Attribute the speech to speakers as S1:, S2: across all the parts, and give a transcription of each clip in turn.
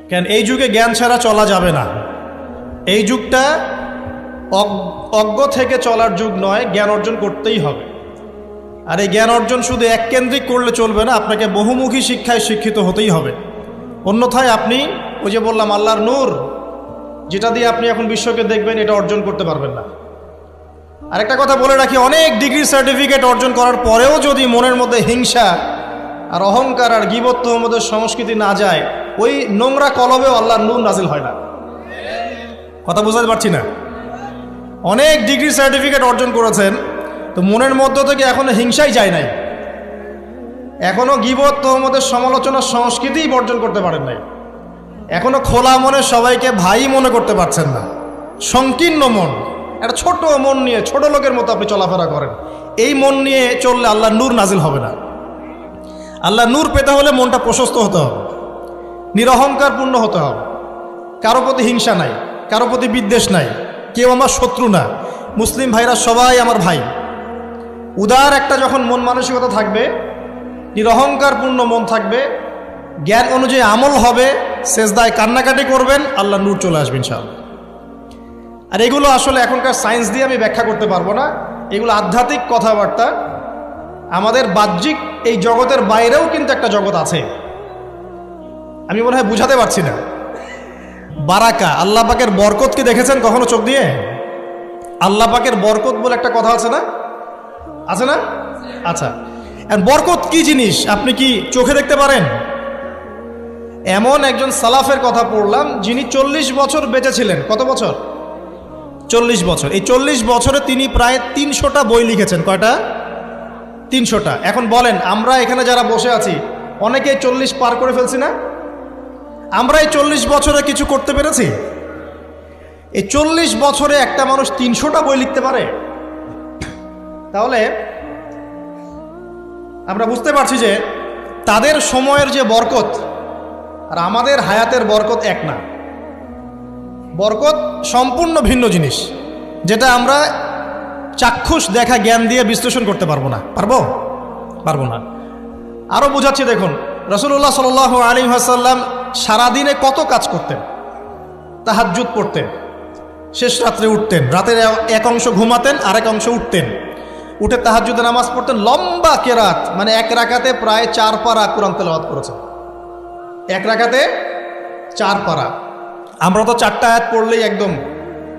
S1: কেন এই যুগে জ্ঞান ছাড়া চলা যাবে না। এই যুগটা অজ্ঞ থেকে চলার যুগ নয়, জ্ঞান অর্জন করতেই হবে। আর এই জ্ঞান অর্জন শুধু এককেন্দ্রিক করলে চলবে না, আপনাকে বহুমুখী শিক্ষায় শিক্ষিত হতেই হবে। অন্যথায় আপনি ওই যে বললাম আল্লাহর নূর, যেটা দিয়ে আপনি এখন বিশ্বকে দেখবেন, এটা অর্জন করতে পারবেন না। আরেকটা কথা বলে রাখি, অনেক ডিগ্রি সার্টিফিকেট অর্জন করার পরেও যদি মনের মধ্যে হিংসা আর অহংকার আর গীবত তোহমতের সংস্কৃতি না যায়, ওই নোংরা কলবেও আল্লাহর নূর নাজিল হয় না। কথা বুঝতে পারছি না? অনেক ডিগ্রি সার্টিফিকেট অর্জন করেছেন, তো মনের মধ্য থেকে এখনো হিংসাই যায় নাই, এখনো গীবত তোহমতের সমালোচনার সংস্কৃতিই বর্জন করতে পারেন নাই, এখনো খোলা মনে সবাইকে ভাই মনে করতে পারছেন না। সংকীর্ণ মন, একটা ছোট মন নিয়ে ছোট লোকের মতো আপনি চলাফেরা করেন, এই মন নিয়ে চললে আল্লাহর নূর নাজিল হবে না। আল্লাহর নূর পেতে হলে মনটা প্রশস্ত হতে হবে, নিরহংকারপূর্ণ হতে হবে, কারো প্রতি হিংসা নাই, কারো প্রতি বিদ্বেষ নাই, কেউ আমার শত্রু না, মুসলিম ভাইরা সবাই আমার ভাই। উদার একটা যখন মন মানসিকতা থাকবে, নিরহংকারপূর্ণ মন থাকবে, জ্ঞান অনুযায়ী আমল হবে, সেজদায় কান্নাকাটি করবেন, আল্লাহর নূর চলে আসবে ইনশাআল্লাহ। আর এগুলো আসলে এখনকার সায়েন্স দিয়ে আমি ব্যাখ্যা করতে পারবো না, এগুলো আধ্যাত্মিক কথাবার্তা। আমাদের বাহ্যিক এই জগতের বাইরেও কিন্তু একটা জগৎ আছে, আমি মনে হয় বুঝাতে পারছি না। বারাকা, আল্লাহ পাকের বরকত কি দেখেছেন কখনো চোখ দিয়ে? আল্লাহ পাকের বরকত বলে একটা কথা আছে না? আছে না? আচ্ছা, বরকত কি জিনিস আপনি কি চোখে দেখতে পারেন? এমন একজন সালাফের কথা পড়লাম, যিনি 40 বছর বেঁচে ছিলেন। কত বছর? 40 বছর। এই 40 বছরে তিনি প্রায় 300টা বই লিখেছেন। কয়টা? 300টা। এখন বলেন, আমরা এখানে যারা বসে আছি অনেকেই 40 পার করে ফেলছি না? আমরা এই 40 বছরে কিছু করতে পেরেছি? এই 40 বছরে একটা মানুষ 300টা বই লিখতে পারে? তাহলে আমরা বুঝতে পারছি যে তাদের সময়ের যে বরকত আর আমাদের হায়াতের বরকত এক না। বরকত সম্পূর্ণ ভিন্ন জিনিস, যেটা আমরা চাক্ষুষ দেখা জ্ঞান দিয়ে বিশ্লেষণ করতে পারবো না। পারবো না। আরও বোঝাচ্ছি, দেখুন রাসূলুল্লাহ সাল্লাল্লাহু আলাইহি ওয়াসাল্লাম সারাদিনে কত কাজ করতেন। তাহাজ্জুদ পড়তেন, শেষ রাত্রে উঠতেন, রাতের এক অংশ ঘুমাতেন, আরেক অংশ উঠতেন, উঠে তাহাজ্জুদে নামাজ পড়তেন, লম্বা কেরাত, মানে এক রাকাতে প্রায় 4 পারা কোরআন তেলাওয়াত করেছেন। এক রাকাতে 4 পারা। আমরা তো 4টা আয়াত পড়লেই একদম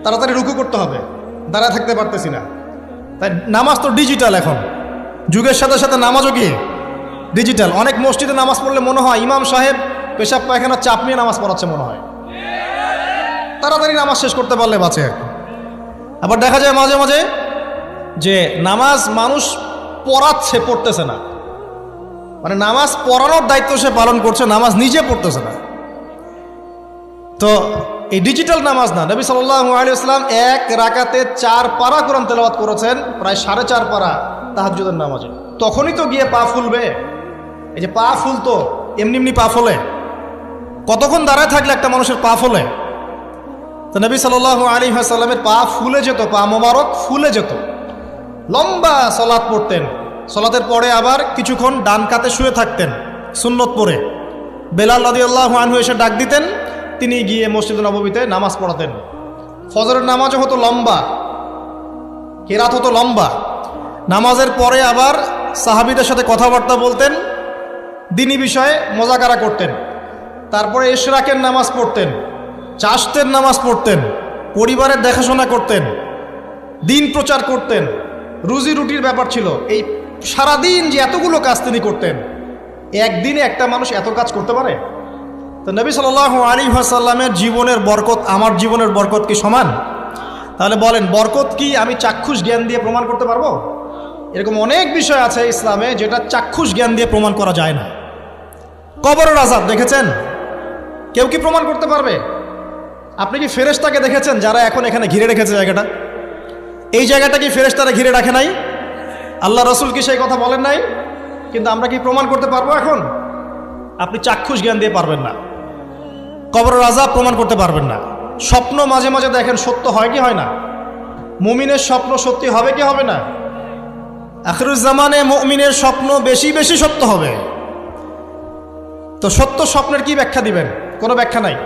S1: তাড়াতাড়ি রুকু করতে হবে, দাঁড়ায় থাকতে পারতেছি না। তাই নামাজ তো ডিজিটাল, এখন যুগের সাথে সাথে নামাজও কি ডিজিটাল। অনেক মসজিদে নামাজ পড়লে মনে হয় ইমাম সাহেব পেশাব পায়খানার চাপ নিয়ে নামাজ পড়াচ্ছে মনে হয়, তাড়াতাড়ি নামাজ শেষ করতে পারলে বাঁচে। আবার দেখা যায় মাঝে মাঝে যে নামাজ মানুষ পড়তেছে না, মানে নামাজ পড়ানোর দায়িত্ব সে পালন করছে, নামাজ নিজে পড়তেছে না। তো এই ডিজিটাল নামাজ না। নবী সাল্লাল্লাহু আলাইহি ওয়াসাল্লাম এক রাকাতে 4 পারা কোরআন তেলাওয়াত করেছেন, প্রায় 4.5 পারা তাহাজ্জুদের নামাজে। তখনই তো গিয়ে পা ফুলবে। এই যে পা ফুলতো, এমনি এমনি পা ফোলে? কতক্ষণ দাঁড়ায় থাকলে একটা মানুষের পা ফোলে? তো নবী সাল্লাল্লাহু আলাইহি ওয়াসাল্লামের পা ফুলে যেত, পা মোবারক ফুলে যেত। লম্বা সালাত পড়তেন, সালাতের পরে আবার কিছুক্ষণ ডান কাতে শুয়ে থাকতেন সুন্নত পড়ে। বেলাল রাদিয়াল্লাহু আনহু এসে ডাক দিতেন, তিনি গিয়ে মসজিদ নববীতে নামাজ পড়াতেন। ফজরের নামাজও হতো লম্বা, কেরাত হতো লম্বা। নামাজের পরে আবার সাহাবীদের সাথে কথাবার্তা বলতেন, দ্বীনি বিষয়ে মোজাকারা করতেন। তারপরে ইশরাকের নামাজ পড়তেন, চাশতের নামাজ পড়তেন, পরিবারের দেখাশোনা করতেন, দিন প্রচার করতেন, রুজি রুটির ব্যাপার ছিল। এই সারাদিন যে এতগুলো কাজ তিনি করতেন, একদিনে একটা মানুষ এত কাজ করতে পারে? তো নবী সাল্লাল্লাহু আলাইহি ওয়াসাল্লামের জীবনের বরকত আমার জীবনের বরকত কি সমান? তাহলে বলেন, বরকত কি আমি চাক্ষুষ জ্ঞান দিয়ে প্রমাণ করতে পারবো? এরকম অনেক বিষয় আছে ইসলামে যেটা চাক্ষুষ জ্ঞান দিয়ে প্রমাণ করা যায় না। কবরের আযাব দেখেছেন? কেউ কি প্রমাণ করতে পারবে? আপনি কি ফেরেশতাকে দেখেছেন যারা এখন এখানে ঘিরে রেখেছে জায়গাটা? এই জায়গাটা কি ফেরেশতারা ঘিরে রাখে নাই? আল্লাহ রাসূল কি সেই কথা বলেন নাই? কিন্তু আমরা কি প্রমাণ করতে পারবো এখন? আপনি চাক্ষুষ জ্ঞান দিয়ে পারবেন না। কবরের আযাব প্রমাণ করতে পারবেন না। স্বপ্ন মাঝে মাঝে দেখেন, সত্য হয় কি হয় না? মুমিনের স্বপ্ন সত্যি হবে কি হবে না? আখিরুজ জামানে মুমিনের স্বপ্ন বেশি বেশি সত্য হবে। তো সত্য স্বপ্নের কি ব্যাখ্যা দিবেন? কোনো ব্যাখ্যা নাই।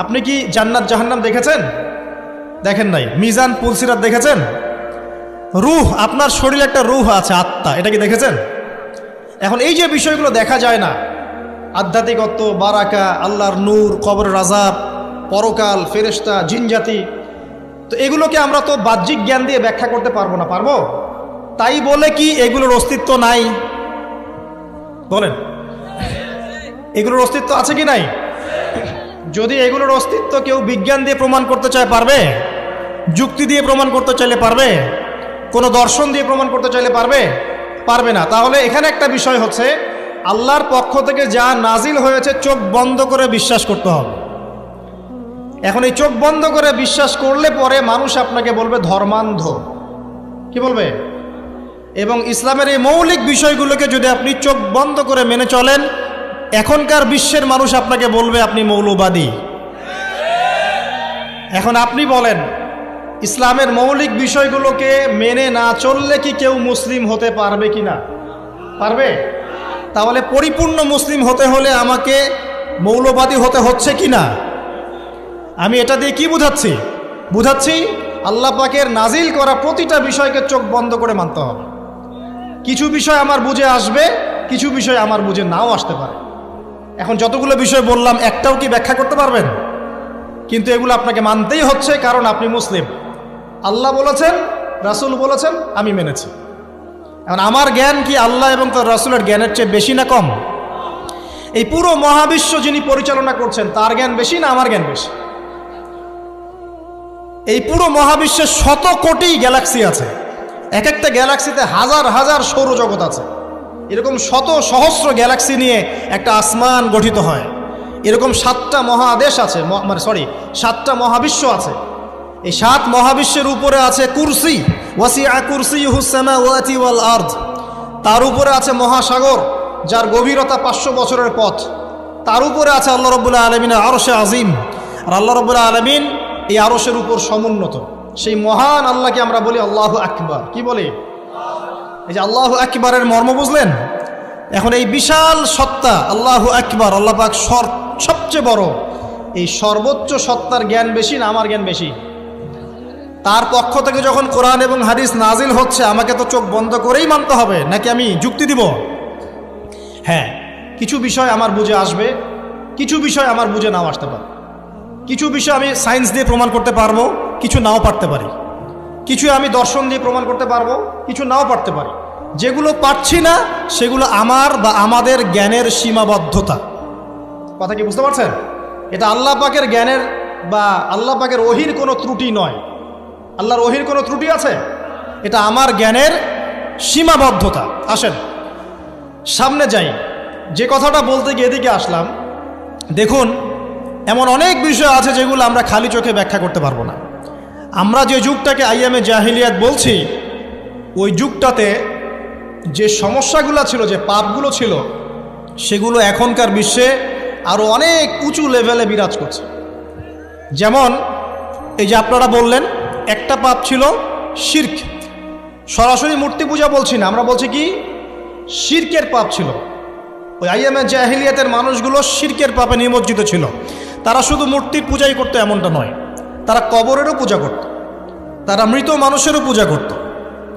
S1: আপনি কি জান্নাত জাহান্নাম দেখেছেন? দেখেন নাই। মিজান পুলসিরাত দেখেছেন? রূহ, আপনার শরীরে একটা রূহ আছে, আত্মা, এটা কি দেখেছেন? এখন এই যে বিষয়গুলো দেখা যায় না, আধ্যাত্মিকত্ব, বারাকা, আল্লাহর নূর, কবরের আযাব, পরকাল, ফেরেশতা, জিনজাতি, তো এগুলোকে আমরা তো বাহ্যিক জ্ঞান দিয়ে ব্যাখ্যা করতে পারবো না, পারবো? তাই বলে কি এগুলোর অস্তিত্ব নাই? বলেন, এগুলোর অস্তিত্ব আছে কি নাই? যদি এগুলোর অস্তিত্ব কেউ বিজ্ঞান দিয়ে প্রমাণ করতে চায়, পারবে? যুক্তি দিয়ে প্রমাণ করতে চাইলে পারবে? কোনো দর্শন দিয়ে প্রমাণ করতে চাইলে পারবে? পারবে না। তাহলে এখানে একটা বিষয় হচ্ছে, আল্লাহর পক্ষ থেকে যা নাজিল হয়েছে চোখ বন্ধ করে বিশ্বাস করতে হবে। এখন এই চোখ বন্ধ করে বিশ্বাস করলে পরে মানুষ আপনাকে বলবে ধর্মান্ধ, কি বলবে? এবং ইসলামের এই মৌলিক বিষয়গুলোকে যদি আপনি চোখ বন্ধ করে মেনে চলেন, এখনকার বিশ্বের মানুষ আপনাকে বলবে আপনি মৌলবাদী। এখন আপনি বলেন, ইসলামের মৌলিক বিষয়গুলোকে মেনে না চললে কি কেউ মুসলিম হতে পারবে কি না? পারবে? তাহলে পরিপূর্ণ মুসলিম হতে হলে আমাকে মৌলবাদী হতে হচ্ছে কি না? আমি এটা দিয়ে কি বুঝাচ্ছি? বুঝাচ্ছি আল্লাহ পাকের নাজিল করা প্রতিটা বিষয়কে চোখ বন্ধ করে মানতে হবে। কিছু বিষয় আমার বুঝে আসবে, কিছু বিষয় আমার বুঝে নাও আসতে পারে। এখন যতগুলো বিষয় বললাম একটাও কি ব্যাখ্যা করতে পারবেন? কিন্তু এগুলো আপনাকে মানতেই হচ্ছে, কারণ আপনি মুসলিম। আল্লাহ বলেছেন, রাসূল বলেছেন, আমি মেনেছি। এখন আমার জ্ঞান কি আল্লাহ এবং তার রাসূলের জ্ঞানের চেয়ে বেশি না কম? এই পুরো মহাবিশ্ব যিনি পরিচালনা করছেন তার জ্ঞান বেশি না আমার জ্ঞান বেশি? এই পুরো মহাবিশ্বে শত কোটি গ্যালাক্সি আছে, এক একটা গ্যালাক্সিতে হাজার হাজার সৌরজগৎ আছে। এরকম শত সহস্র গ্যালাক্সি নিয়ে একটা আসমান গঠিত হয়। এরকম 7টা মহাদেশ আছে, সাতটা মহাবিশ্ব আছে। এই 7 মহাবিশ্বের উপরে আছে কুরসি, ওয়াসিআ কুরসিয়ুহুস সামাওয়াতি ওয়াল আরদ। তার উপরে আছে মহাসাগর, যার গভীরতা 500 বছরের পথ। তার উপরে আছে আল্লাহ রাব্বুল আলামিনের আরশে আজিম। আর আল্লাহ রাব্বুল আলামিন এই আরশের উপর সমুন্নত। সেই মহান আল্লাহকে আমরা বলি আল্লাহু আকবার। কি বলি? এই যে আল্লাহু আকবারের মর্ম বুঝলেন? এখন এই বিশাল সত্তা আল্লাহু আকবার, আল্লাহ পাক সবচেয়ে বড়, এই সর্বোচ্চ সত্তার জ্ঞান বেশি না আমার জ্ঞান বেশি? তার পক্ষ থেকে যখন কোরআন এবং হাদিস নাজিল হচ্ছে, আমাকে তো চোখ বন্ধ করেই মানতে হবে, নাকি আমি যুক্তি দিব? হ্যাঁ, কিছু বিষয় আমার বুঝে আসবে, কিছু বিষয় আমার বুঝে নাও আসতে পারে। কিছু বিষয় আমি সায়েন্স দিয়ে প্রমাণ করতে পারবো, কিছু নাও পারতে পারি। কিছু আমি দর্শন দিয়ে প্রমাণ করতে পারবো, কিছু নাও পারতে পারি। যেগুলো পারছি না সেগুলো আমার বা আমাদের জ্ঞানের সীমাবদ্ধতা। কথা কি বুঝতে পারছেন? এটা আল্লাহ পাকের জ্ঞানের বা আল্লাহ পাকের ওহির কোনো ত্রুটি নয়। আল্লাহর ওহির কোনো ত্রুটি আছে? এটা আমার জ্ঞানের সীমাবদ্ধতা। আসেন সামনে যাই। যে কথাটা বলতে গিয়ে এদিকে আসলাম, দেখুন এমন অনেক বিষয় আছে যেগুলো আমরা খালি চোখে ব্যাখ্যা করতে পারবো না। আমরা যে যুগটাকে আইয়ামে জাহিলিয়াত বলছি, ওই যুগটাতে যে সমস্যাগুলো ছিল, যে পাপগুলো ছিল, সেগুলো এখনকার বিশ্বে আরও অনেক উঁচু লেভেলে বিরাজ করছে। যেমন এই যে আপনারা বললেন, একটা পাপ ছিল শিরক। সরাসরি মূর্তি পূজা বলছি না, আমরা বলছি কি শিরকের পাপ ছিল। ওই আইয়ামে জাহিলিয়াতের মানুষগুলো শিরকের পাপে নিমজ্জিত ছিল। তারা শুধু মূর্তির পূজাই করতো এমনটা নয়, তারা কবরেরও পূজা করত, তারা মৃত মানুষেরও পূজা করত,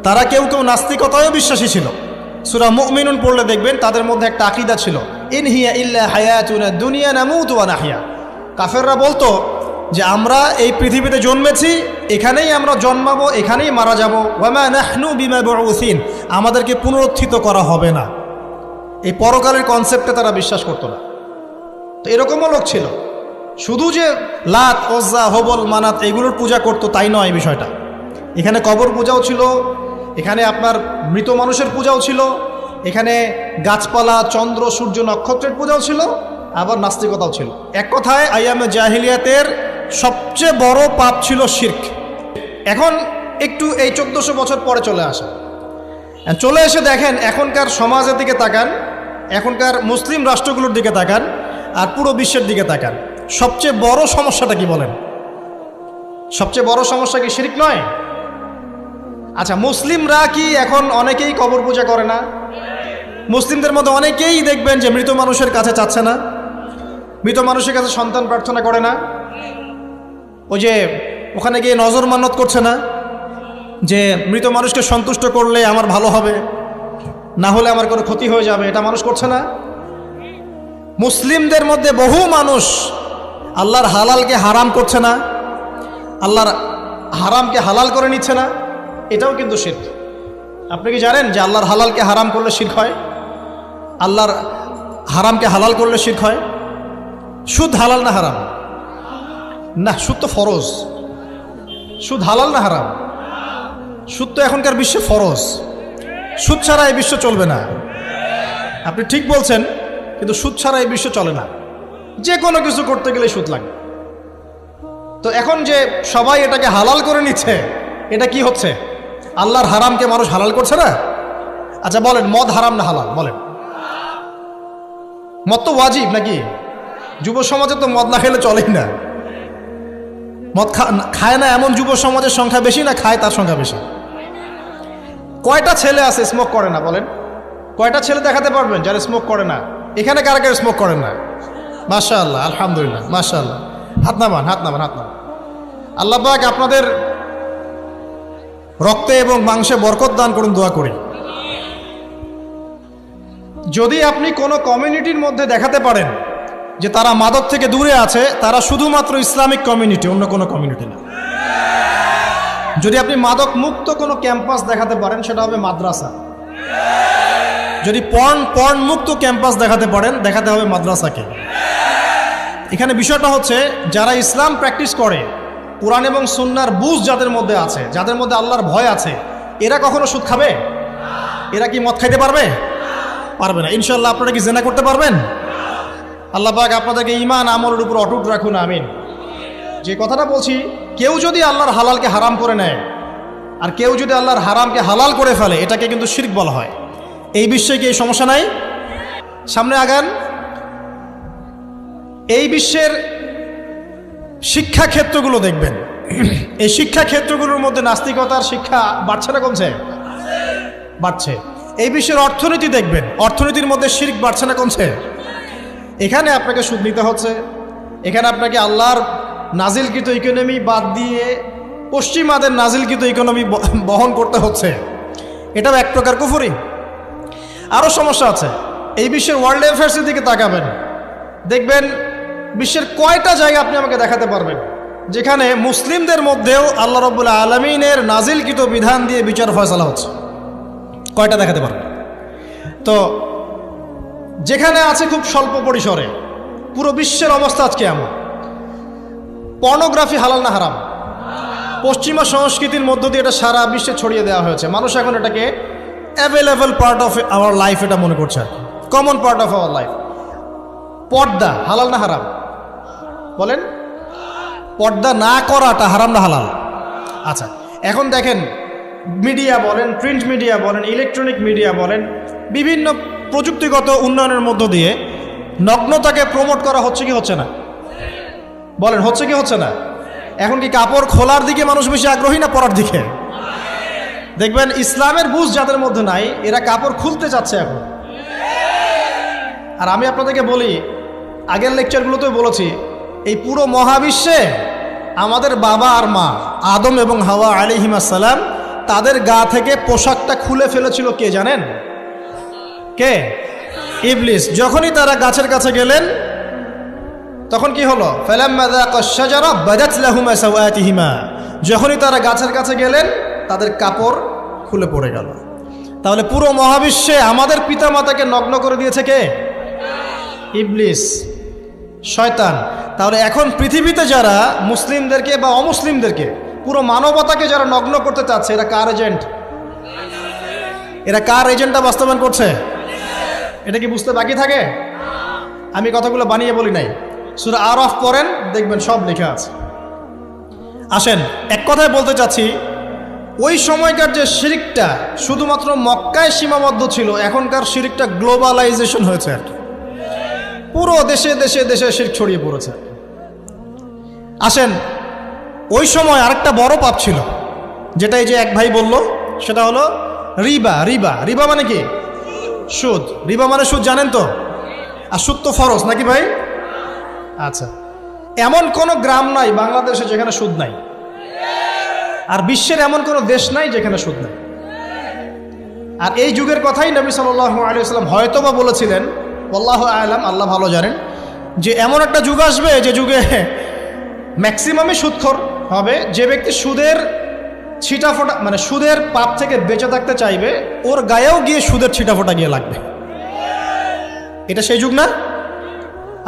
S1: তারা কেউ কেউ নাস্তিকতায়ও বিশ্বাসী ছিল। সূরা মুমিনুন পড়লে দেখবেন তাদের মধ্যে একটা আকীদা ছিল, ইন হিয়া ইল্লা হায়াতুনা দুনিয়া নামুতু ওয়া নাহয়া। কাফেররা বলতো যে আমরা এই পৃথিবীতে জন্মেছি, এখানেই আমরা জন্মাবো, এখানেই মারা যাব। ওয়া মা নাহনু বিমাবউসিন, আমাদেরকে পুনরুত্থিত করা হবে না। এই পরকালের কনসেপ্টে তারা বিশ্বাস করতো না। তো এরকমও লোক ছিল। শুধু যে লাত, ওজ্জা, হবল, মানাত এগুলোর পূজা করতো তাই নয় এই বিষয়টা। এখানে কবর পূজাও ছিল, এখানে আপনার মৃত মানুষের পূজাও ছিল, এখানে গাছপালা, চন্দ্র, সূর্য, নক্ষত্রের পূজাও ছিল, আবার নাস্তিকতাও ছিল। এক কথায় আইয়ামে জাহিলিয়াতের সবচেয়ে বড় পাপ ছিল শিরক। এখন একটু এই 1400 বছর পরে চলে আসে, চলে এসে দেখেন এখনকার সমাজের দিকে তাকান, এখনকার মুসলিম রাষ্ট্রগুলোর দিকে তাকান, আর পুরো বিশ্বের দিকে তাকান। সবচেয়ে বড় সমস্যাটা কি বলেন? সবচেয়ে বড় সমস্যা কি শিরক নয়? আচ্ছা, মুসলিমরা কি এখন অনেকেই কবর পূজা করে না? মুসলিমদের মধ্যে অনেকেই দেখবেন যে মৃত মানুষের কাছে চাচ্ছে না। মৃত মানুষের কাছে সন্তান প্রার্থনা করে না? ওই যে ওখানে গিয়ে নজর মান্নত করছে না যে মৃত মানুষকে সন্তুষ্ট করলে আমার ভালো হবে, না হলে আমার কোনো ক্ষতি হয়ে যাবে, এটা মানুষ করছে না? মুসলিমদের মধ্যে বহু মানুষ আল্লাহর হালালকে হারাম করছে না, আল্লাহর হারামকে হালাল করে নিচ্ছে না, এটাও কিন্তু শিরক। আপনি কি জানেন যে আল্লাহর হালালকে হারাম করলে শিরক হয়? আল্লাহর হারামকে হালাল করলে শিরক হয়? সুদ হালাল না হারাম? না, সুদ তো ফরজ। সুদ হালাল না হারাম? সুদ তো এখনকার বিশ্বে ফরজ। সুদ ছাড়া এই বিশ্ব চলবে না। আপনি ঠিক বলছেন, কিন্তু সুদ ছাড়া এই বিশ্ব চলে না। যে কোনো কিছু করতে গেলে সুদ লাগে। তো এখন যে সবাই এটাকে হালাল করে নিচ্ছে, এটা কি হচ্ছে? আল্লাহর হারামকে মানুষ হালাল করছে না? আচ্ছা বলেন, মদ হারাম না হালাল? বলেন। মদ তো ওয়াজিব নাকি? যুব সমাজে তো মদ না খেলে চলেই না। মদ খায় না এমন যুব সমাজের সংখ্যা বেশি না খায় তার সংখ্যা বেশি? কয়টা ছেলে আছে স্মোক করে না? বলেন, কয়টা ছেলে দেখাতে পারবেন যারা স্মোক করে না? এখানে কারা কারা স্মোক করেন না? মাশাআল্লাহ, আলহামদুলিল্লাহ, মাশাআল্লাহ। হাত নামান, হাত নামান, হাত নামান। আল্লাহ পাক আপনাদের রক্তে এবং মাংসে বরকত দান করুন, দোয়া করি। যদি আপনি কোনো কমিউনিটির মধ্যে দেখাতে পারেন যে তারা মাদক থেকে দূরে আছে, তারা শুধুমাত্র ইসলামিক কমিউনিটি, অন্য কোনো কমিউনিটি না। যদি আপনি মাদক মুক্ত কোনো ক্যাম্পাস দেখাতে পারেন, সেটা হবে মাদ্রাসা। যদি পর্ন মুক্ত ক্যাম্পাস দেখাতে পারেন, দেখাতে হবে মাদ্রাসাকে। এখানে বিষয়টা হচ্ছে, যারা ইসলাম প্র্যাকটিস করে, কোরআন এবং সুন্নাহর বুঝ যাদের মধ্যে আছে, যাদের মধ্যে আল্লাহর ভয় আছে, এরা কখনো সুদ খাবে? এরা কি মদ খাইতে পারবে? পারবে না। ইনশাআল্লাহ আপনারা কি জেনা করতে পারবেন? আল্লাহ পাক আপনাদেরকে ঈমান আমলের উপর অটুট রাখুন, আমিন। যে কথাটা বলছি, কেউ যদি আল্লাহর হালালকে হারাম করে নেয় আর কেউ যদি আল্লাহর হারামকে হালাল করে ফেলে, এটাকে কিন্তু শিরক বলা হয়। এই বিষয়ে কি এই সমস্যা নাই? সামনে আগান। এই বিশ্বের শিক্ষা ক্ষেত্রগুলো দেখবেন, এই শিক্ষা ক্ষেত্রগুলোর মধ্যে নাস্তিকতার শিক্ষা বাড়ছে না কমছে? বাড়ছে। এই বিশ্বের অর্থনীতি দেখবেন, অর্থনীতির মধ্যে শিরক বাড়ছে না কমছে? এখানে আপনাকে সুদ নিতে হচ্ছে, এখানে আপনাকে আল্লাহর নাজিলকৃত ইকোনমি বাদ দিয়ে পশ্চিমাদের নাজিলকৃত ইকোনমি বহন করতে হচ্ছে। এটাও এক প্রকার কুফরি। আরও সমস্যা আছে। এই বিশ্বের ওয়ার্ল্ড অ্যাফেয়ার্সের দিকে তাকাবেন, দেখবেন বিশ্বের কয়টা জায়গা আপনি আমাকে দেখাতে পারবেন যেখানে মুসলিমদের মধ্যেও আল্লাহ রাব্বুল আলামিনের নাজিলকৃত বিধান দিয়ে বিচার ফয়সালা হচ্ছে? কয়টা দেখাতে পারবেন? তো যেখানে আছে খুব স্বল্প পরিসরে। পুরো বিশ্বের অবস্থা আজকে এমন। পর্নোগ্রাফি হালাল না হারাম? পশ্চিমা সংস্কৃতির মধ্য দিয়ে এটা সারা বিশ্বে ছড়িয়ে দেওয়া হয়েছে। মানুষ এখন এটাকে available part of our life এটা মনে করছে, আর common part of our life. পর্দা হালাল না হারাম? বলেন, পর্দা না করাটা হারাম না হালাল? আচ্ছা, এখন দেখেন, মিডিয়া বলেন, প্রিন্ট মিডিয়া বলেন, ইলেকট্রনিক মিডিয়া বলেন, বিভিন্ন প্রযুক্তিগত উন্নয়নের মধ্য দিয়ে নগ্নতাকে প্রমোট করা হচ্ছে কি হচ্ছে না? বলেন, হচ্ছে কি হচ্ছে না? এখন কি কাপড় খোলার দিকে মানুষ বেশি আগ্রহী না পরার দিকে? দেখবেন ইসলামের বুঝ যাদের মধ্যে নাই, এরা কাপড় খুলতে চাচ্ছে এখন। আর আমি আপনাদেরকে বলি, আগের লেকচারগুলোতেও বলেছি, এই পুরো মহাবিশ্বে আমাদের বাবা আর মা আদম এবং হাওয়া আলাইহিস সালাম, তাদের গা থেকে পোশাকটা খুলে ফেলেছিল কে জানেন? কে? ইবলিস। যখনই তারা গাছের কাছে গেলেন, তখন কি হলো? ফালাম্মা যাকাশ শাজারা বাদাত লাহুমা সাওয়াতিহিমা। যখনই তারা গাছের কাছে গেলেন, তাদের কাপড় খুলে পড়ে গেল। তাহলে পুরো মহাবিশ্বে আমাদের পিতামাতাকে নগ্ন করে দিয়েছে কে? ইবলিস, শয়তান। তাহলে এখন পৃথিবীতে যারা মুসলিমদেরকে বা অমুসলিমদেরকে, পুরো মানবতাকে যারা নগ্ন করতে চাচ্ছে, এরা কার এজেন্ট? এরা কার এজেন্টটা বাস্তবায়ন করছে? এটা কি বুঝতে বাকি থাকে? আমি কথাগুলো বানিয়ে বলি নাই। সূরা আরাফ পড়েন, দেখবেন সব লেখা আছে। আসেন, এক কথায় বলতে চাচ্ছি, ওই সময়কার যে শিরকটা শুধুমাত্র মক্কায় সীমাবদ্ধ ছিল, এখনকার শিরকটা গ্লোবালাইজেশন হয়েছে আর কি। পুরো দেশে দেশে দেশে শিরক ছড়িয়ে পড়েছে। আসেন, ওই সময় আরেকটা বড় পাপ ছিল, যেটা এই যে এক ভাই বলল, সেটা হলো রিবা। রিবা, রিবা মানে কি? সুদ। রিবা মানে সুদ, জানেন তো? আর সুদ তো ফরজ নাকি ভাই? আচ্ছা, এমন কোনো গ্রাম নাই বাংলাদেশে যেখানে সুদ নাই, আর বিশ্বের এমন কোনো দেশ নাই যেখানে সুদ নাই। আর এই যুগের কথাই নবী সাল্লাল্লাহু আলাইহি ওয়াসাল্লাম হয়তোবা বলেছিলেন, আল্লাহু আ'লাম, আল্লাহ ভালো জানেন, যে এমন একটা যুগ আসবে যে যুগে ম্যাক্সিমামই সুদখোর হবে। যে ব্যক্তি সুদের ছিটাফোঁটা মানে সুদের পাপ থেকে বেঁচে থাকতে চাইবে, ওর গায়েও গিয়ে সুদের ছিটাফোঁটা গিয়ে লাগবে। এটা সেই যুগ না?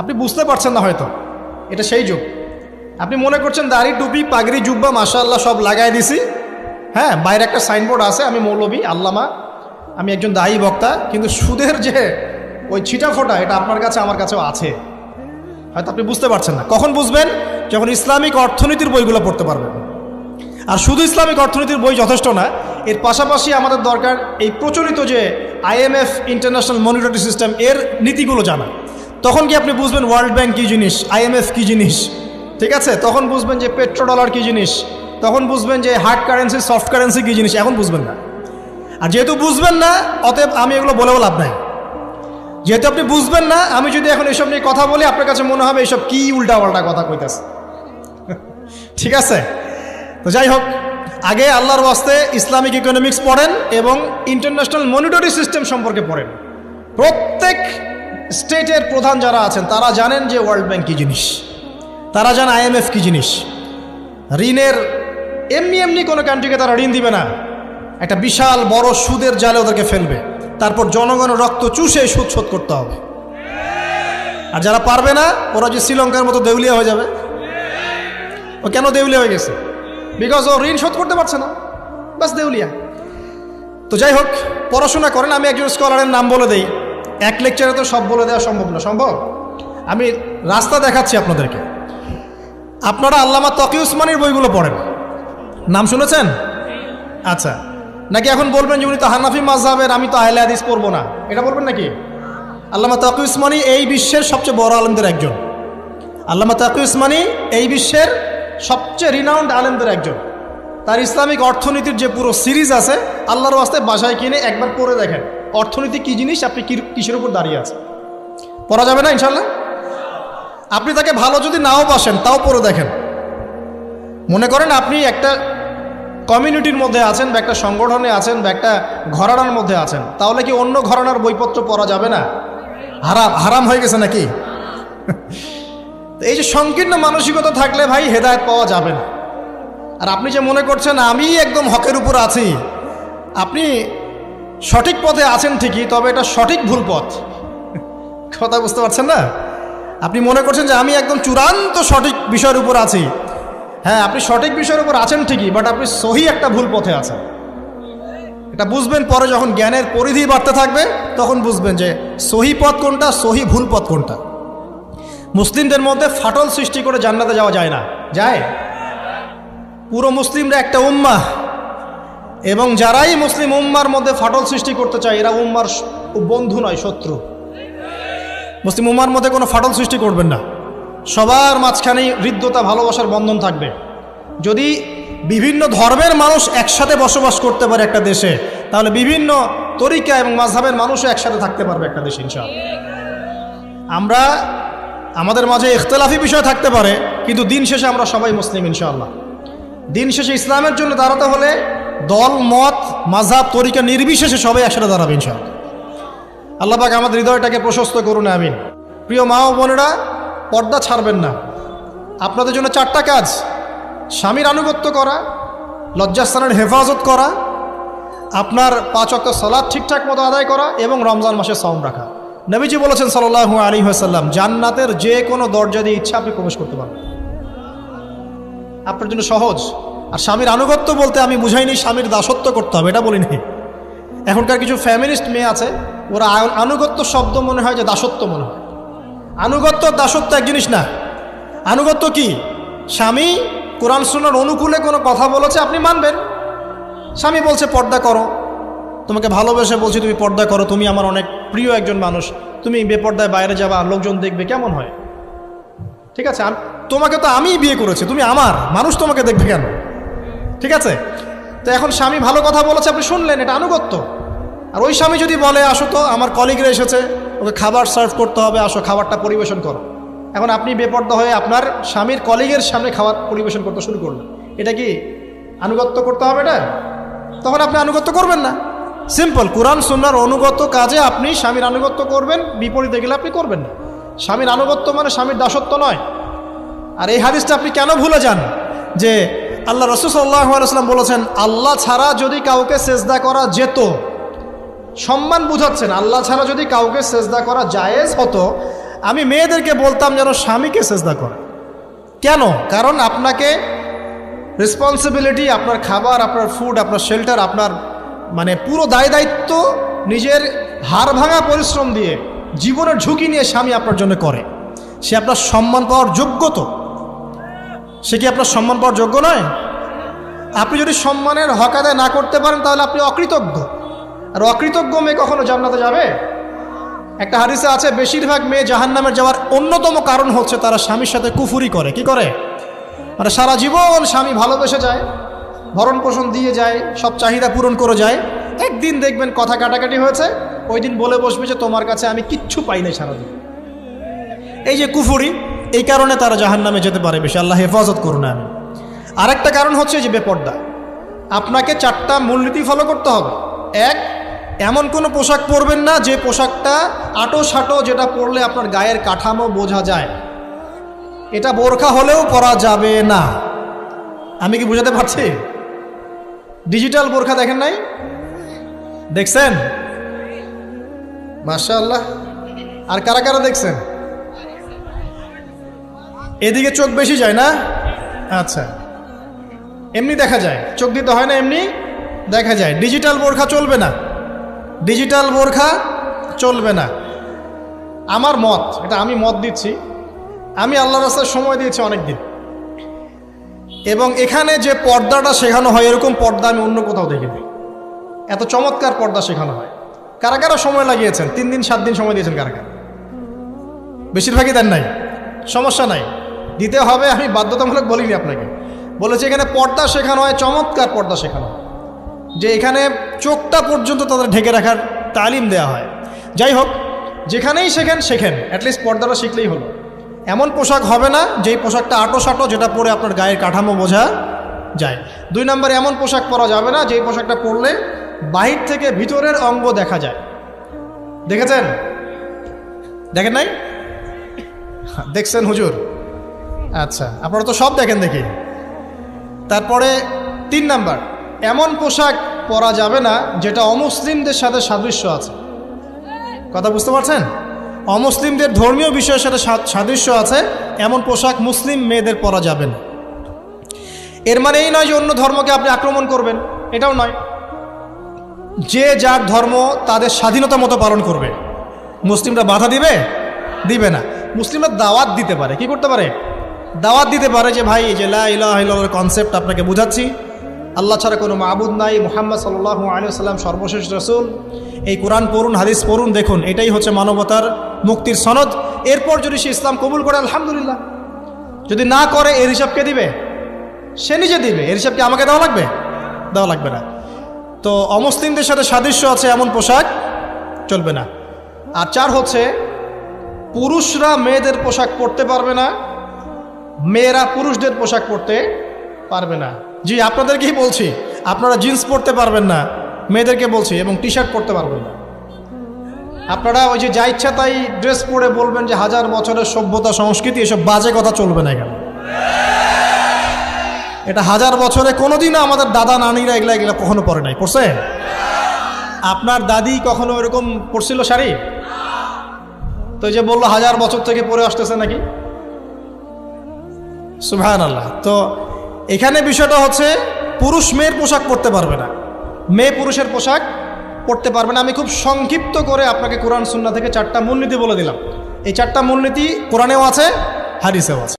S1: আপনি বুঝতে পারছেন না হয়তো, এটা সেই যুগ। আপনি মনে করছেন দাড়ি টুপি পাগড়ি জুব্বা মাশাআল্লাহ সব লাগাই দিছি, হ্যাঁ, বাইরে একটা সাইনবোর্ড আছে আমি মৌলবী আল্লামা, আমি একজন দায়ী বক্তা, কিন্তু সুদের যে ওই ছিটাফোঁটা এটা আপনার কাছে আমার কাছেও আছে। হয়তো আপনি বুঝতে পারছেন না। কখন বুঝবেন? যখন ইসলামিক অর্থনীতির বইগুলো পড়তে পারবেন। আর শুধু ইসলামিক অর্থনীতির বই যথেষ্ট না, এর পাশাপাশি আমাদের দরকার এই প্রচলিত যে IMF ইন্টারন্যাশনাল মনিটারি সিস্টেম এর নীতিগুলো জানা। তখন কি আপনি বুঝবেন ওয়ার্ল্ড ব্যাংক কী জিনিস, IMF কী জিনিস, ঠিক আছে? তখন বুঝবেন যে পেট্রো ডলার কী জিনিস, তখন বুঝবেন যে হার্ড কারেন্সি সফট কারেন্সি কী জিনিস, এখন বুঝবেন না। আর যেহেতু বুঝবেন না, অতএব আমি এগুলো বলেও লাভ নাই। যেহেতু আপনি বুঝবেন না, আমি যদি এখন এসব নিয়ে কথা বলি আপনার কাছে মনে হবে এসব কি উল্টাপাল্টা কথা কইতাছে। ঠিক আছে? তো যাই হোক, আগে আল্লাহর ওয়াস্তে ইসলামিক ইকোনমিক্স পড়েন এবং ইন্টারন্যাশনাল মনিটারি সিস্টেম সম্পর্কে পড়েন। প্রত্যেক স্টেটের প্রধান যারা আছেন তারা জানেন যে ওয়ার্ল্ড ব্যাংক কী জিনিস, তারা জানে IMF কী জিনিস। ঋণের এমনি এমনি কোনো কান্ট্রিকে তারা ঋণ দিবে না, একটা বিশাল বড় সুদের জালে ওদেরকে ফেলবে, তারপর জনগণের রক্ত চুষে সুদ শোধ করতে হবে। আর যারা পারবে না ওরা যে শ্রীলঙ্কার মতো দেউলিয়া হয়ে যাবে। ও কেন দেউলিয়া হয়ে গেছে? বিকজ ও ঋণ শোধ করতে পারছে না, বাস দেউলিয়া। তো যাই হোক, পড়াশোনা করেন। আমি একজন স্কলারের নাম বলে দেই, এক লেকচারে তো সব বলে দেওয়া সম্ভব না। সম্ভব? আমি রাস্তা দেখাচ্ছি আপনাদেরকে। আপনারা আল্লামা তকি উসমানীর বইগুলো পড়েন, নাম শুনেছেন? আচ্ছা, নাকি এখন বলবেন যে উনি তো হানাফি মাযহাবের, আমি তো আহলে হাদিস পড়বো না, এটা বলবেন নাকি? আল্লামা তকি উসমানী এই বিশ্বের সবচেয়ে বড় আলেমদের একজন। আল্লামা তকি উসমানী এই বিশ্বের সবচেয়ে রিনাউন্ড আলেমদের একজন। তার ইসলামিক অর্থনীতির যে পুরো সিরিজ আছে, আল্লাহর ওয়াস্তে বাসায় কিনে একবার পড়ে দেখেন অর্থনীতি কী জিনিস, আপনি কিসের উপর দাঁড়িয়ে আছে। পড়া যাবে না ইনশাল্লাহ? আপনি তাকে ভালো যদি নাও বাসেন তাও পড়ে দেখেন। মনে করেন আপনি একটা কমিউনিটির মধ্যে আছেন বা একটা সংগঠনে আছেন বা একটা ঘরানার মধ্যে আছেন, তাহলে কি অন্য ঘরানার বইপত্র পড়া যাবে না? হারাম হয়ে গেছে নাকি? এই যে সংকীর্ণ মানসিকতা থাকলে ভাই হেদায়েত পাওয়া যাবে না। আর আপনি যে মনে করছেন আমি একদম হকের উপর আছি, আপনি সঠিক পথে আছেন ঠিকই, তবে এটা সঠিক ভুল পথ। কথা বুঝতে পারছেন না? আপনি মনে করছেন যে আমি একদম চূড়ান্ত সঠিক বিষয়ের উপর আছি। হ্যাঁ, আপনি সঠিক বিষয়ের উপর আছেন ঠিকই, বাট আপনি সহি একটা ভুল পথে আছেন। এটা বুঝবেন পরে, যখন জ্ঞানের পরিধি বাড়তে থাকবে তখন বুঝবেন যে সহি পথ কোনটা, সহি ভুল পথ কোনটা। মুসলিমদের মধ্যে ফাটল সৃষ্টি করে জান্নাতে যাওয়া যায় না। যায়? পুরো মুসলিমরা একটা উম্মাহ, এবং যারাই মুসলিম উম্মার মধ্যে ফাটল সৃষ্টি করতে চায় এরা উম্মার বন্ধু নয়, শত্রু। মুসলিম উম্মার মধ্যে কোনো ফাটল সৃষ্টি করবেন না। সবার মাঝখানেই হৃদ্যতা ভালোবাসার বন্ধন থাকবে। যদি বিভিন্ন ধর্মের মানুষ একসাথে বসবাস করতে পারে একটা দেশে, তাহলে বিভিন্ন তরিকা এবং মাযহাবের মানুষও একসাথে থাকতে পারবে একটা দেশে ইনশাআল্লাহ। আমরা আমাদের মাঝে ইখতিলাফি বিষয় থাকতে পারে, কিন্তু দিন শেষে আমরা সবাই মুসলিম ইনশাআল্লাহ। দিন শেষে ইসলামের জন্য দাঁড়াতে হলে দল মত মাযহাব তরিকা নির্বিশেষে সবাই একসাথে দাঁড়াবে ইনশাআল্লাহ। আল্লাহ পাক আমাদের হৃদয়টাকে প্রশস্ত করুন, আমিন। প্রিয় মা ও বোনেরা, পর্দা ছাড়বেন না। আপনাদের জন্য 4টা কাজ: স্বামীর আনুগত্য করা, লজ্জাস্থানের হেফাজত করা, আপনার 5 ওয়াক্ত সালাত ঠিকঠাক মতো আদায় করা এবং রমজান মাসে সাওম রাখা। নবীজি বলেছেন সাল্লাল্লাহু আলাইহি ওয়াসাল্লাম, জান্নাতের যে কোনো দরজা দিয়ে ইচ্ছা আপনি প্রবেশ করতে পারবেন। আপনার জন্য সহজ। আর স্বামীর আনুগত্য বলতে আমি বুঝাইনি স্বামীর দাসত্ব করতে হবে, এটা বলিনি। এখনকার কিছু ফ্যামিলিস্ট মেয়ে আছে, ওরা আনুগত্য শব্দ মনে হয় যে দাসত্ব মনে হয়। আনুগত্য দাসত্ব এক জিনিস না। আনুগত্য কি? স্বামী কোরআন সুন্নাহর অনুকূলে কোনো কথা বলেছে, আপনি মানবেন। স্বামী বলছে পর্দা করো, তোমাকে ভালোবেসে বলছি তুমি পর্দা করো, তুমি আমার অনেক প্রিয় একজন মানুষ, তুমি বেপর্দায় বাইরে যাবা, লোকজন দেখবে, কেমন হয়? ঠিক আছে, তোমাকে তো আমিই বিয়ে করেছি, তুমি আমার, মানুষ তোমাকে দেখবে কেন? ঠিক আছে? তো এখন স্বামী ভালো কথা বলেছে, আপনি শুনলেন, এটা আনুগত্য। আর ওই স্বামী যদি বলে আসো তো আমার কলিগরা এসেছে, ওকে খাবার সার্ভ করতে হবে, আসো খাবারটা পরিবেশন করো, এখন আপনি বেপর্দা হয়ে আপনার স্বামীর কলিগের সামনে খাবার পরিবেশন করতে শুরু করলেন, এটা কি আনুগত্য করতে হবে? এটা তখন আপনি আনুগত্য করবেন না। সিম্পল, কোরআন সুন্নাহর অনুগত কাজে আপনি স্বামীর আনুগত্য করবেন, বিপরীতে গেলে আপনি করবেন না। স্বামীর আনুগত্য মানে স্বামীর দাসত্ব নয়। আর এই হাদিসটা আপনি কেন ভুলে যান যে আল্লাহ রাসূল সাল্লাল্লাহু আলাইহি ওয়াসাল্লাম বলেছেন, আল্লাহ ছাড়া যদি কাউকে সেজদা করা যেত, সম্মান বুঝাচ্ছেন, আল্লাহ ছাড়া যদি কাউকে সেজদা করা জায়েজ হতো, আমি মেয়েদেরকে বলতাম যেন স্বামীকে সেজদা করে। কেন? কারণ আপনাকে রেসপন্সিবিলিটি, আপনার খাবার, আপনার ফুড, আপনার শেল্টার, আপনার মানে পুরো দায় দায়িত্ব নিজের হাড় ভাঙা পরিশ্রম দিয়ে, জীবনের ঝুঁকি নিয়ে স্বামী আপনার জন্য করে। সে আপনার সম্মান পাওয়ার যোগ্য তো? সে কি আপনার সম্মান পাওয়ার যোগ্য নয়? আপনি যদি সম্মানের হক আদায় না করতে পারেন তাহলে আপনি অকৃতজ্ঞ। আর অকৃতজ্ঞ মেয়ে কখনো জান্নাতে যাবে? একটা হাদিসে আছে, বেশিরভাগ মেয়ে জাহান্নামের যাওয়ার অন্যতম কারণ হচ্ছে তারা স্বামীর সাথে কুফুরি করে। কি করে? মানে সারা জীবন স্বামী ভালোবেসে যায়, ভরণ পোষণ দিয়ে যায়, সব চাহিদা পূরণ করে যায়, একদিন দেখবেন কথা কাটাকাটি হয়েছে, ওই দিন বলে বসবে যে তোমার কাছে আমি কিচ্ছু পাই নাই সারাদিন। এই যে কুফুরি, এই কারণে তারা জাহান্নামে যেতে পারে বেশি। আল্লাহ হেফাজত করুন। আমি আরেকটা কারণ হচ্ছে যে বেপর্দা। আপনাকে 4টা মূলনীতি ফলো করতে হবে। 1, এমন কোনো পোশাক পরবেন না যে পোশাকটা আটো সাটো, যেটা পরলে আপনার গায়ের কাঠামো বোঝা যায়। এটা বোরখা হলেও পরা যাবে না। আমি কি বুঝাতে পারছি? ডিজিটাল বোরখা দেখেন নাই? দেখছেন? মাশাআল্লাহ। আর কারা কারা দেখছেন? এদিকে চোখ বেশি যায় না? আচ্ছা, এমনি দেখা যায়, চোখ দিতে হয় না, এমনি দেখা যায়। ডিজিটাল বোরখা চলবে না, ডিজিটাল বোরখা চলবে না। আমার মত, এটা আমি মত দিচ্ছি, আমি আল্লাহর রাস্তায় সময় দিয়েছি অনেক দিন, এবং এখানে যে পর্দাটা শেখানো হয় এরকম পর্দা আমি অন্য কোথাও দেখিনি। এত চমৎকার পর্দা শেখানো হয়। কারা কারা সময় লাগিয়েছেন? 3 দিন 7 দিন সময় দিয়েছেন কারা কারা? বেশিরভাগই দেন নাই। সমস্যা নাই, দিতে হবে, আমি বাধ্যতামূলক বলিনি আপনাকে। বলেছি এখানে পর্দা শেখানো হয়, চমৎকার পর্দা শেখানো হয়, যে এখানে চোখটা পর্যন্ত তাদের ঢেকে রাখার তালিম দেওয়া হয়। যাই হোক, যেখানেই শেখেন, অ্যাটলিস্ট পর্দাটা শিখলেই হলো। এমন পোশাক হবে না যেই পোশাকটা আটো সাটো, যেটা পরে আপনার গায়ের কাঠামো বোঝা যায়। 2 নম্বরে এমন পোশাক পরা যাবে না যেই পোশাকটা পরলে বাহির থেকে ভিতরের অঙ্গ দেখা যায়। দেখেছেন? দেখেন নাই? দেখছেন হুজুর? আচ্ছা, আপনারা তো সব দেখেন দেখি। তারপরে 3 নাম্বার, এমন পোশাক পরা যাবে না যেটা অমুসলিমদের সাথে সাদৃশ্য আছে। কথা বুঝতে পারছেন? অমুসলিমদের ধর্মীয় বিষয়ের সাথে সাদৃশ্য আছে এমন পোশাক মুসলিম মেয়েদের পরা যাবে না। এর মানে এই নয় যে অন্য ধর্মকে আপনি আক্রমণ করবেন, এটাও নয়। যে যার ধর্ম তাদের স্বাধীনতা মতো পালন করবে। মুসলিমরা বাধা দিবে না। মুসলিমরা দাওয়াত দিতে পারে। কি করতে পারে? দাওয়াত দিতে পারে যে ভাই, যে লা ইলাহা ইল্লাল্লাহর কনসেপ্ট আপনাকে বুঝাচ্ছি, আল্লাহ ছাড়া কোনো মাবুদ নাই, মুহাম্মদ সাল্লাল্লাহু আলাইহি ওয়াসাল্লাম সর্বশেষ রাসূল, এই কোরআন পড়ুন, হাদিস পড়ুন, দেখুন এটাই হচ্ছে মানবতার মুক্তির সনদ। এরপর যদি সে ইসলাম কবুল করে আলহামদুলিল্লাহ, যদি না করে এর হিসাব কে দিবে? সে নিজে দিবে। এর হিসাব কি আমাকে দেওয়া লাগবে? দেওয়া লাগবে না। তো অমুসলিমদের সাথে সাদৃশ্য আছে এমন পোশাক চলবে না। আর 4 হচ্ছে, পুরুষরা মেয়েদের পোশাক পরতে পারবে না, মেয়েরা পুরুষদের পোশাক পরতে পারবে না। জি, আপনাদেরকেই বলছি, আপনারা জিন্স পরতে পারবেন না, মেয়েদেরকে বলছি, এবং টি শার্ট পরতে পারবেন না। আপনারা ওই যে যা ইচ্ছা তাই ড্রেস পরে বলবেন যে 1000 বছরের সভ্যতা সংস্কৃতি, এসব বাজে কথা চলবে না এখানে। এটা 1000 বছরে কোনোদিনও আমাদের দাদা নানিরা এগুলা কখনো পরে নাই। পরছে? আপনার দাদি কখনো এরকম পরছিল শাড়ি? তো যে বললো 1000 বছর থেকে পরে আসতেছে নাকি? সুবহানাল্লাহ। তো এখানে বিষয়টা হচ্ছে, পুরুষ মেয়ের পোশাক পরতে পারবে না, মেয়ে পুরুষের পোশাক পড়তে পারবে না। আমি খুব সংক্ষিপ্ত করে আপনাকে কোরআন সুন্নাহ থেকে 4টা মূলনীতি বলে দিলাম। এই 4টা মূলনীতি কোরআনেও আছে, হাদিসেও আছে।